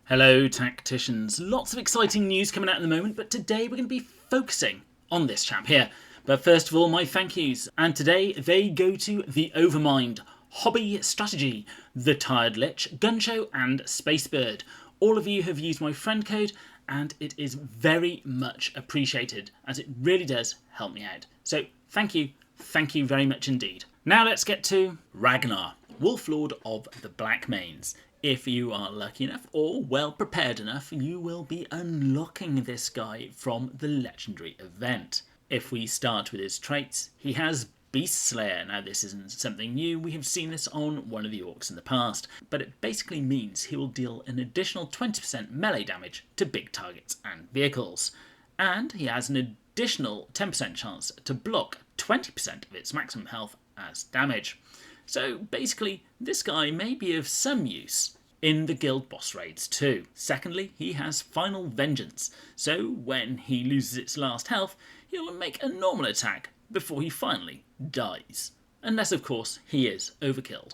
Hello tacticians, lots of exciting news coming out at the moment, but today we're going to be focusing on this chap here. But first of all, my thank yous, and today they go to the Overmind, Hobby Strategy, The Tired Lich, Gunshow and Spacebird. All of you have used my friend code and it is very much appreciated as it really does help me out. So thank you very much indeed. Now let's get to Ragnar, Wolf Lord of the Blackmanes. If you are lucky enough or well prepared enough, you will be unlocking this guy from the legendary event. If we start with his traits, he has Beast Slayer. Now this isn't something new, we have seen this on one of the orcs in the past, but it basically means he will deal an additional 20% melee damage to big targets and vehicles. And he has an additional 10% chance to block 20% of its maximum health as damage. So basically, this guy may be of some use in the guild boss raids too. Secondly, he has Final Vengeance, so when he loses its last health, he'll make a normal attack before he finally dies. Unless, of course, he is overkilled.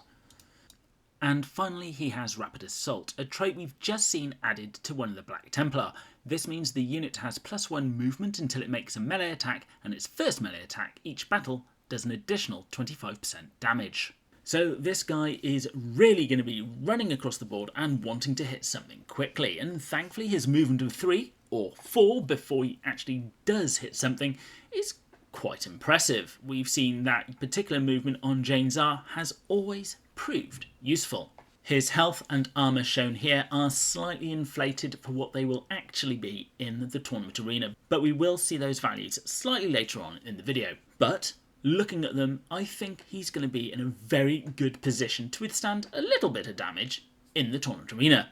And finally, he has Rapid Assault, a trait we've just seen added to one of the Black Templar. This means the unit has +1 movement until it makes a melee attack, and its first melee attack each battle does an additional 25% damage. So this guy is really going to be running across the board and wanting to hit something quickly, and thankfully his movement of 3 or 4 before he actually does hit something is quite impressive. We've seen that particular movement on Jane Czar has always proved useful. His health and armour shown here are slightly inflated for what they will actually be in the tournament arena, but we will see those values slightly later on in the video. But looking at them, I think he's going to be in a very good position to withstand a little bit of damage in the tournament arena.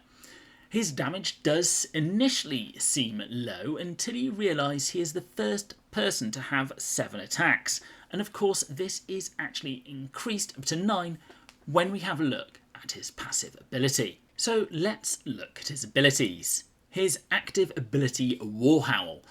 His damage does initially seem low until you realise he is the first person to have 7 attacks, and of course this is actually increased up to 9 when we have a look at his passive ability. So let's look at his abilities. His active ability, War Howl.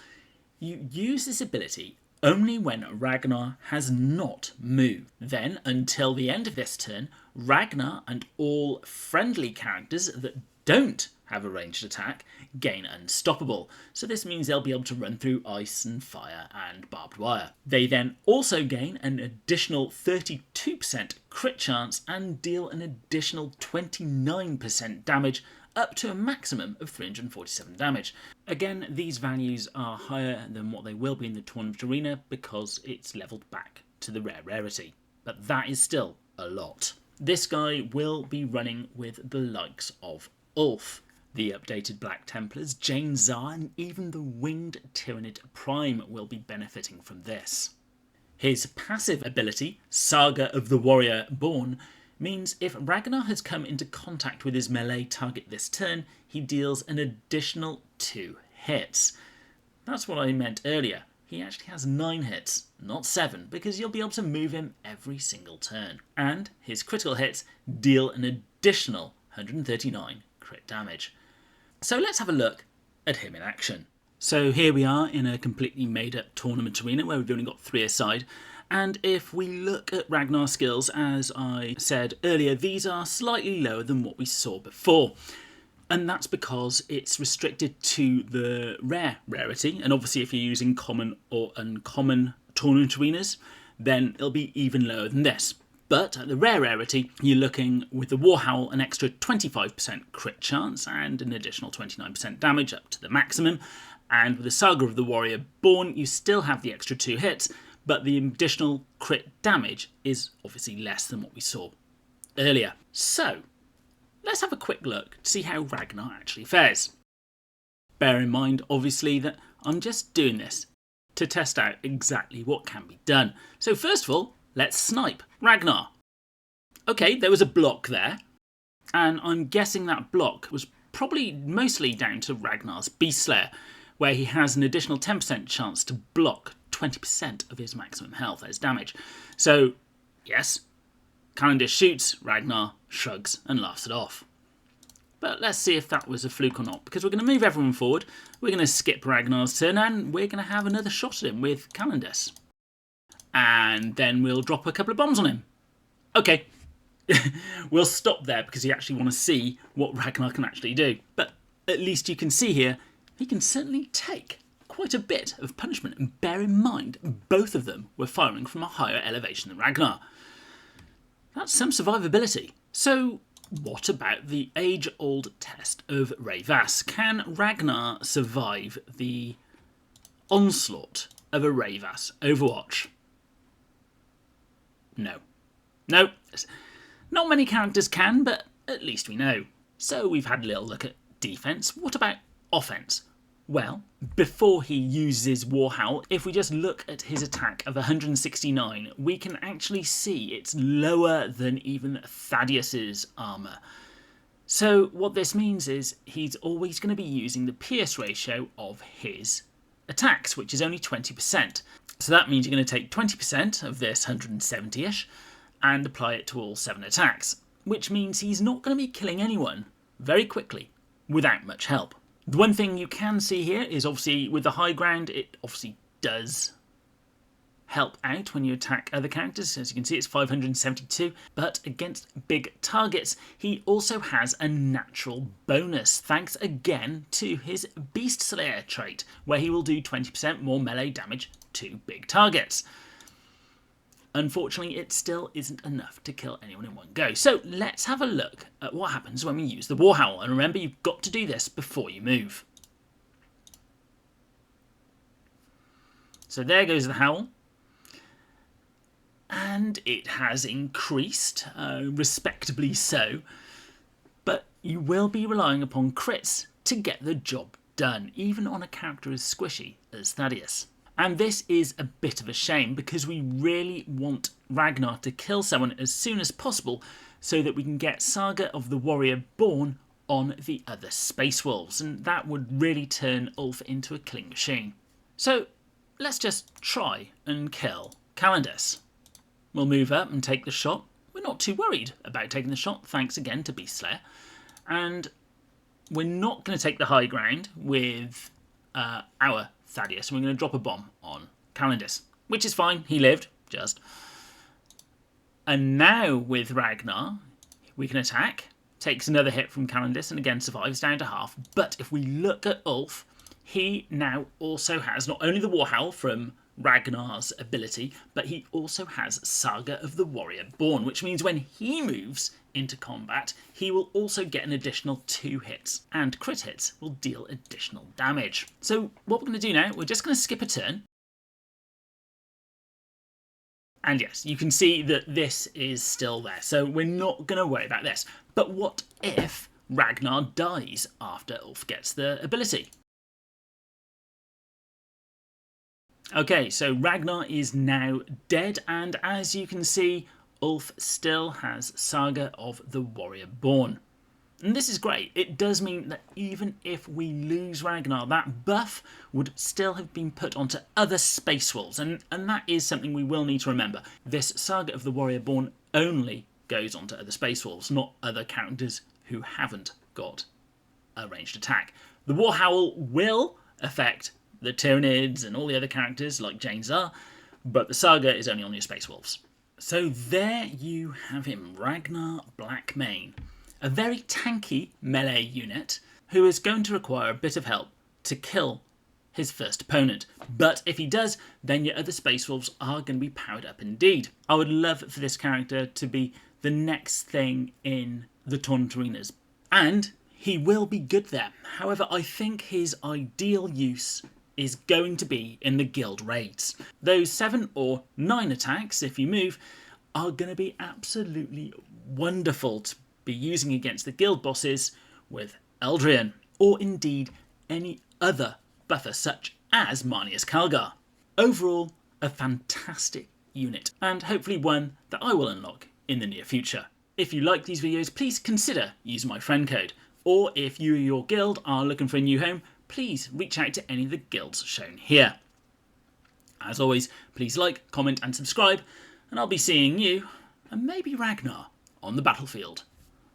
You use this ability only when Ragnar has not moved. Then, until the end of this turn, Ragnar and all friendly characters that don't have a ranged attack gain Unstoppable. So this means they'll be able to run through ice and fire and barbed wire. They then also gain an additional 32% crit chance and deal an additional 29% damage, up to a maximum of 347 damage. Again, these values are higher than what they will be in the tournament arena because it's levelled back to the rare rarity, but that is still a lot. This guy will be running with the likes of Ulf, the updated Black Templars, Jane Czar, and even the Winged Tyranid Prime will be benefiting from this. His passive ability, Saga of the Warrior Born, means if Ragnar has come into contact with his melee target this turn, he deals an additional 2 hits. That's what I meant earlier. He actually has 9 hits, not 7, because you'll be able to move him every single turn. And his critical hits deal an additional 139 crit damage. So let's have a look at him in action. So here we are in a completely made up tournament arena where we've only got 3 aside. And if we look at Ragnar's skills, as I said earlier, these are slightly lower than what we saw before. And that's because it's restricted to the rare rarity. And obviously if you're using common or uncommon tournament arenas, then it'll be even lower than this. But at the rare rarity, you're looking with the War Howl an extra 25% crit chance and an additional 29% damage up to the maximum. And with the Saga of the Warrior Born, you still have the extra 2 hits, but the additional crit damage is obviously less than what we saw earlier. So, let's have a quick look to see how Ragnar actually fares. Bear in mind, obviously, that I'm just doing this to test out exactly what can be done. So first of all, let's snipe Ragnar. Okay, there was a block there, and I'm guessing that block was probably mostly down to Ragnar's Beast Slayer, where he has an additional 10% chance to block 20% of his maximum health as damage. So, yes, Calendar shoots, Ragnar shrugs and laughs it off. But let's see if that was a fluke or not, because we're going to move everyone forward, we're going to skip Ragnar's turn, and we're going to have another shot at him with Calendus. And then we'll drop a couple of bombs on him. Okay, we'll stop there because you actually want to see what Ragnar can actually do. But at least you can see here, he can certainly take quite a bit of punishment. And bear in mind, both of them were firing from a higher elevation than Ragnar. That's some survivability. So what about the age-old test of Ray-Vass? Can Ragnar survive the onslaught of a Ray-Vass Overwatch? No. No. Not many characters can, but at least we know. So we've had a little look at defense. What about offense? Well, before he uses Warhowl, if we just look at his attack of 169, we can actually see it's lower than even Thaddeus's armour. So what this means is he's always going to be using the pierce ratio of his attacks, which is only 20%. So that means you're going to take 20% of this 170-ish and apply it to all 7 attacks, which means he's not going to be killing anyone very quickly without much help. The one thing you can see here is obviously with the high ground, it obviously does help out when you attack other characters. As you can see, it's 572, but against big targets, he also has a natural bonus, thanks again to his Beast Slayer trait, where he will do 20% more melee damage to big targets. Unfortunately, it still isn't enough to kill anyone in one go. So let's have a look at what happens when we use the Warhowl. And remember, you've got to do this before you move. So there goes the Howl. And it has increased, respectably so. But you will be relying upon crits to get the job done, even on a character as squishy as Thaddeus. And this is a bit of a shame because we really want Ragnar to kill someone as soon as possible so that we can get Saga of the Warrior Born on the other Space Wolves, and that would really turn Ulf into a killing machine. So let's just try and kill Calendus. We'll move up and take the shot. We're not too worried about taking the shot, thanks again to Beast Slayer. And we're not going to take the high ground with our Thaddeus, and we're going to drop a bomb on Calendus, which is fine, he lived, just. And now with Ragnar, we can attack, takes another hit from Calendus, and again survives down to half. But if we look at Ulf, he now also has not only the Warhowl from Ragnar's ability, but he also has Saga of the Warrior Born, which means when he moves into combat, he will also get an additional 2 hits, and crit hits will deal additional damage. So what we're going to do now, we're just going to skip a turn. And yes, you can see that this is still there, so we're not going to worry about this. But what if Ragnar dies after Ulf gets the ability? Okay, so Ragnar is now dead, and as you can see, Ulf still has Saga of the Warrior Born. And this is great. It does mean that even if we lose Ragnar, that buff would still have been put onto other Space Wolves, and that is something we will need to remember. This Saga of the Warrior Born only goes onto other Space Wolves, not other characters who haven't got a ranged attack. The Warhowl will affect the Tyranids and all the other characters like Jane Zar, but the Saga is only on your Space Wolves. So there you have him, Ragnar Blackmane, a very tanky melee unit who is going to require a bit of help to kill his first opponent. But if he does, then your other Space Wolves are going to be powered up indeed. I would love for this character to be the next thing in the tournament arenas, and he will be good there. However, I think his ideal use is going to be in the guild raids. Those 7 or 9 attacks, if you move, are going to be absolutely wonderful to be using against the guild bosses with Eldrian, or indeed any other buffer such as Marnius Calgar. Overall, a fantastic unit, and hopefully one that I will unlock in the near future. If you like these videos, please consider using my friend code, or if you or your guild are looking for a new home, please reach out to any of the guilds shown here. As always, please like, comment and subscribe, and I'll be seeing you, and maybe Ragnar, on the battlefield.